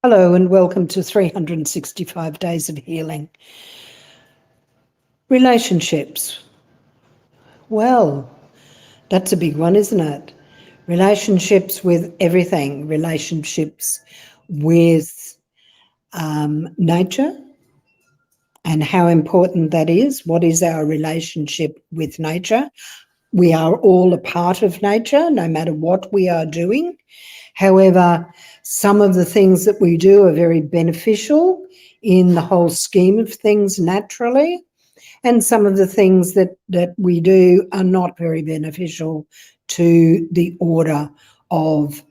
Hello and welcome to 365 Days of Healing. Relationships. Well, that's a big one, isn't it? Relationships with everything. Relationships with nature and how important that is. What is our relationship with nature? We are all a part of nature, no matter what we are doing. However, some of the things that we do are very beneficial in the whole scheme of things naturally, and some of the things that we do are not very beneficial to the order of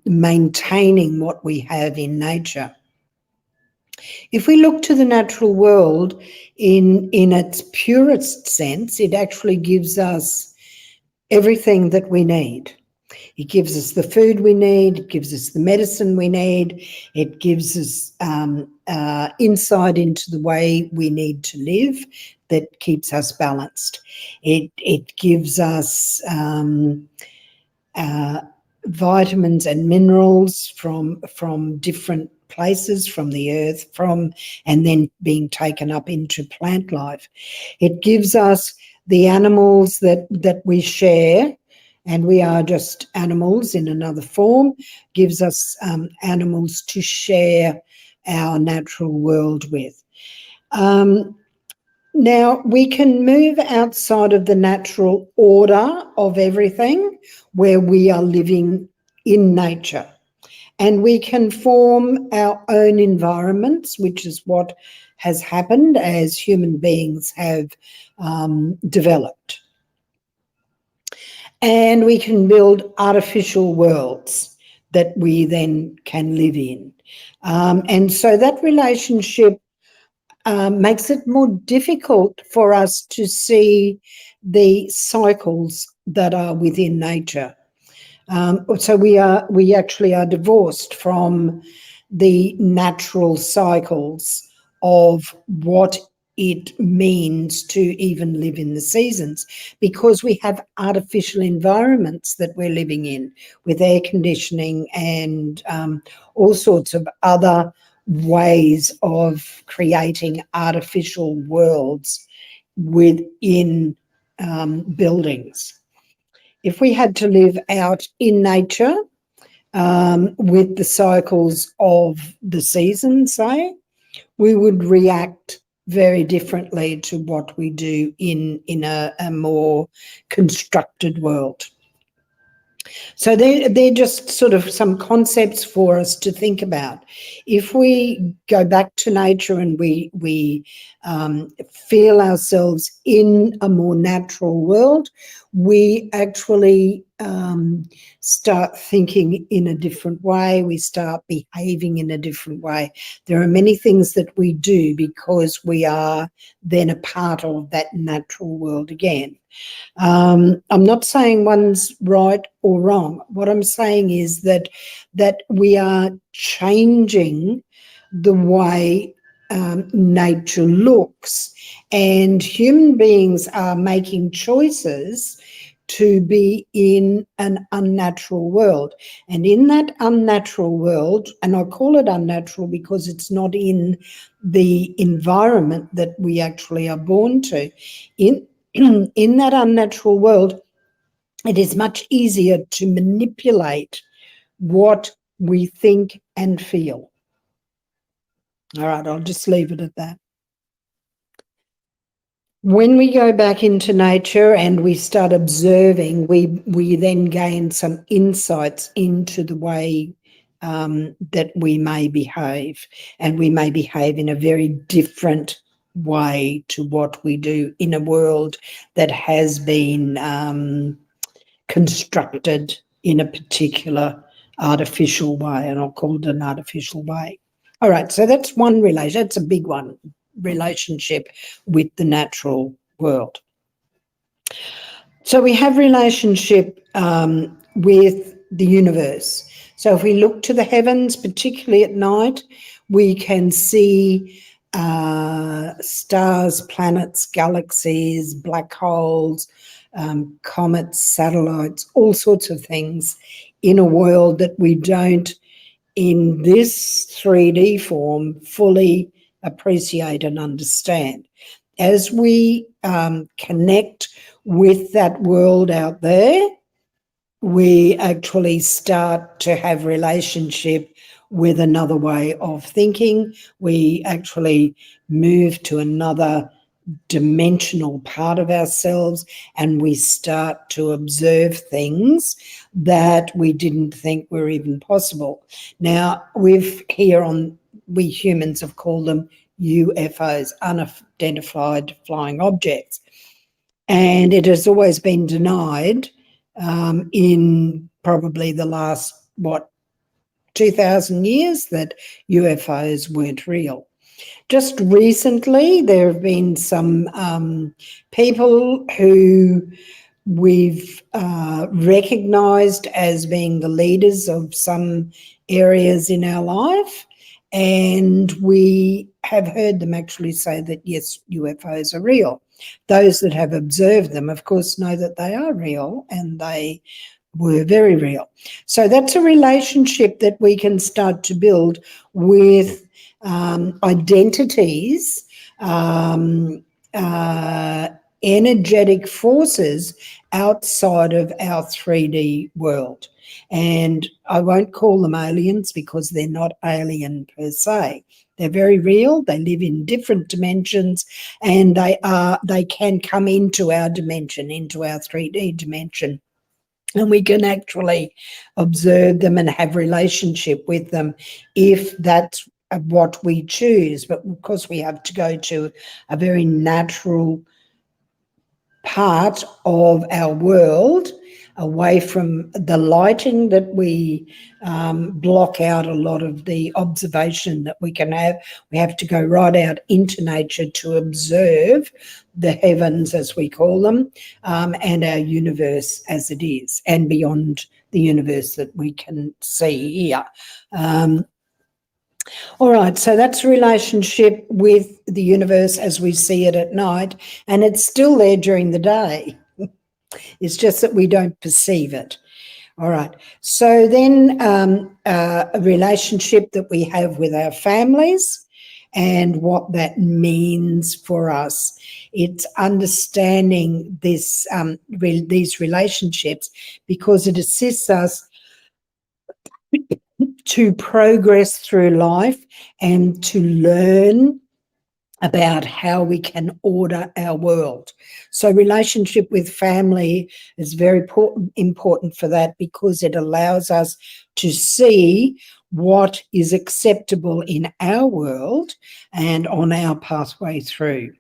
maintaining what we have in nature. If we look to the natural world in its purest sense, it actually gives us everything that we need. It gives us the food we need, it gives us the medicine we need, it gives us insight into the way we need to live that keeps us balanced. It gives us vitamins and minerals from different places, from the earth, and then being taken up into plant life. It gives us the animals that we share, and we are just animals in another form, gives us animals to share our natural world with. Now, we can move outside of the natural order of everything where we are living in nature, and we can form our own environments, which is what has happened as human beings have developed. And we can build artificial worlds that we then can live in. And so that relationship makes it more difficult for us to see the cycles that are within nature. So we actually are divorced from the natural cycles of what it means to even live in the seasons, because we have artificial environments that we're living in with air conditioning and all sorts of other ways of creating artificial worlds within buildings. If we had to live out in nature with the cycles of the season, say, we would react very differently to what we do in a more constructed world. So they're just sort of some concepts for us to think about. If we go back to nature and we feel ourselves in a more natural world, we actually start thinking in a different way. We start behaving in a different way. There are many things that we do because we are then a part of that natural world again. I'm not saying one's right or wrong. What I'm saying is that we are changing the way nature looks, and human beings are making choices to be in an unnatural world. And in that unnatural world, and I call it unnatural because it's not in the environment that we actually are born to, in that unnatural world, it is much easier to manipulate what we think and feel. All right, I'll just leave it at that. When we go back into nature and we start observing, we then gain some insights into the way that we may behave, and we may behave in a very different way to what we do in a world that has been constructed in a particular artificial way, and I'll call it an artificial way. All right, so that's one relation. That's a big one, relationship with the natural world. So we have relationship with the universe. So if we look to the heavens, particularly at night, we can see stars, planets, galaxies, black holes, comets, satellites, all sorts of things in a world that we don't in this 3D form fully appreciate and understand. As we connect with that world out there, we actually start to have relationship with another way of thinking. We actually move to another dimensional part of ourselves, and we start to observe things that we didn't think were even possible. Now, we humans have called them UFOs, unidentified flying objects, and it has always been denied in probably the last, 2,000 years, that UFOs weren't real. Just recently, there have been some people who we've recognised as being the leaders of some areas in our life, and we have heard them actually say that, yes, UFOs are real. Those that have observed them, of course, know that they are real, and they were very real. So that's a relationship that we can start to build with identities, energetic forces outside of our 3D world. And I won't call them aliens, because they're not alien per se. They're very real. They live in different dimensions, and they can come into our dimension, into our 3D dimension. And we can actually observe them and have relationship with them if that's what we choose. But of course, we have to go to a very natural part of our world, away from the lighting that we block out a lot of the observation that we can have. We have to go right out into nature to observe the heavens, as we call them, and our universe as it is, and beyond the universe that we can see here. All right, so that's relationship with the universe as we see it at night, and it's still there during the day. It's just that we don't perceive it. All right, so then a relationship that we have with our families and what that means for us. It's understanding this, these relationships, because it assists us to progress through life and to learn about how we can order our world. So relationship with family is very important for that, because it allows us to see what is acceptable in our world and on our pathway through.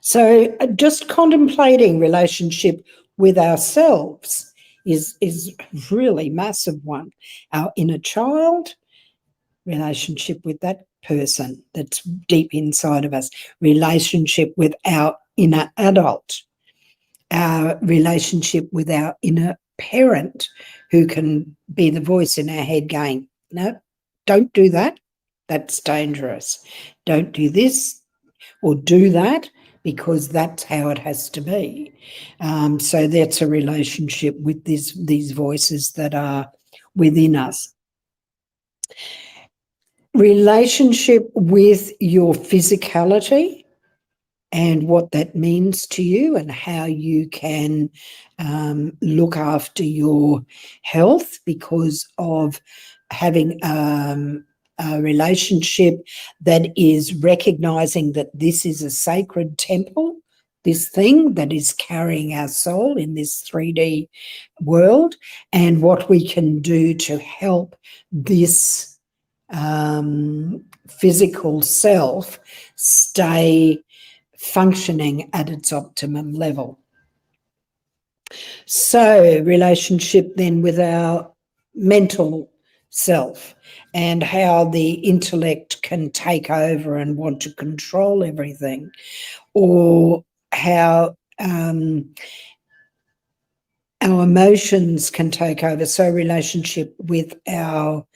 So just contemplating relationship with ourselves is really massive one. Our inner child, relationship with that person that's deep inside of us, relationship with our inner adult, our relationship with our inner parent, who can be the voice in our head going, no, don't do that, that's dangerous. Don't do this or do that, because that's how it has to be. So that's a relationship with these voices that are within us. Relationship with your physicality and what that means to you, and how you can look after your health because of having a relationship that is recognizing that this is a sacred temple, this thing that is carrying our soul in this 3D world, and what we can do to help this physical self stay functioning at its optimum level. So relationship then with our mental self, and how the intellect can take over and want to control everything, or how our emotions can take over. So relationship with our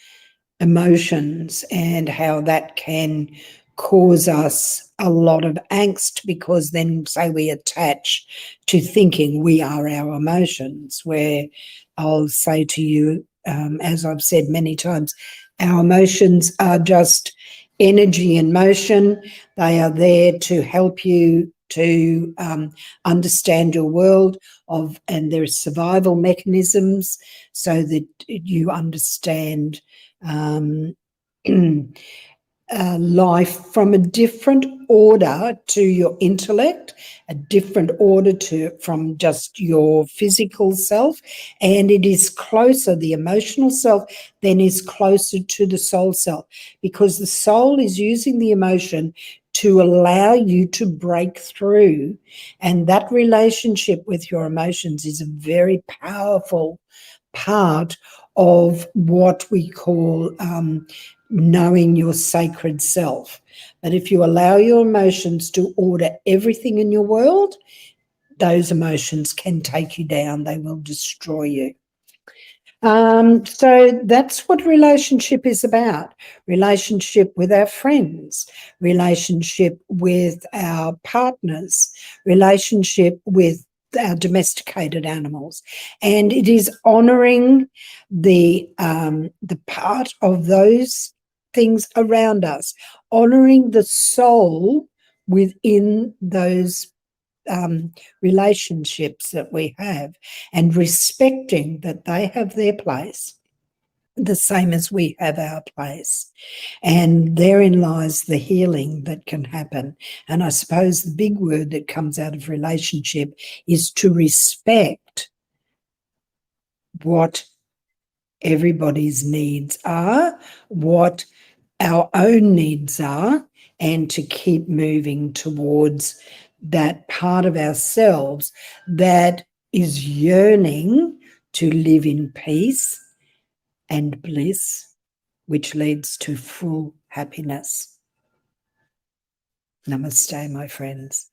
emotions, and how that can cause us a lot of angst, because then, say, we attach to thinking we are our emotions, where I'll say to you, as I've said many times, our emotions are just energy in motion. They are there to help you to understand your world and their survival mechanisms so that you understand life from a different order to your intellect, a different order from just your physical self, and it is closer, the emotional self then is closer to the soul self, because the soul is using the emotion to allow you to break through, and that relationship with your emotions is a very powerful part of what we call knowing your sacred self. But if you allow your emotions to order everything in your world, those emotions can take you down. They will destroy you. So that's what relationship is about. Relationship with our friends, relationship with our partners, relationship with our domesticated animals. And it is honouring the part of those things around us, honouring the soul within those relationships that we have, and respecting that they have their place the same as we have our place. And therein lies the healing that can happen. And I suppose the big word that comes out of relationship is to respect what everybody's needs are, what our own needs are, and to keep moving towards that part of ourselves that is yearning to live in peace and bliss, which leads to full happiness. Namaste, my friends.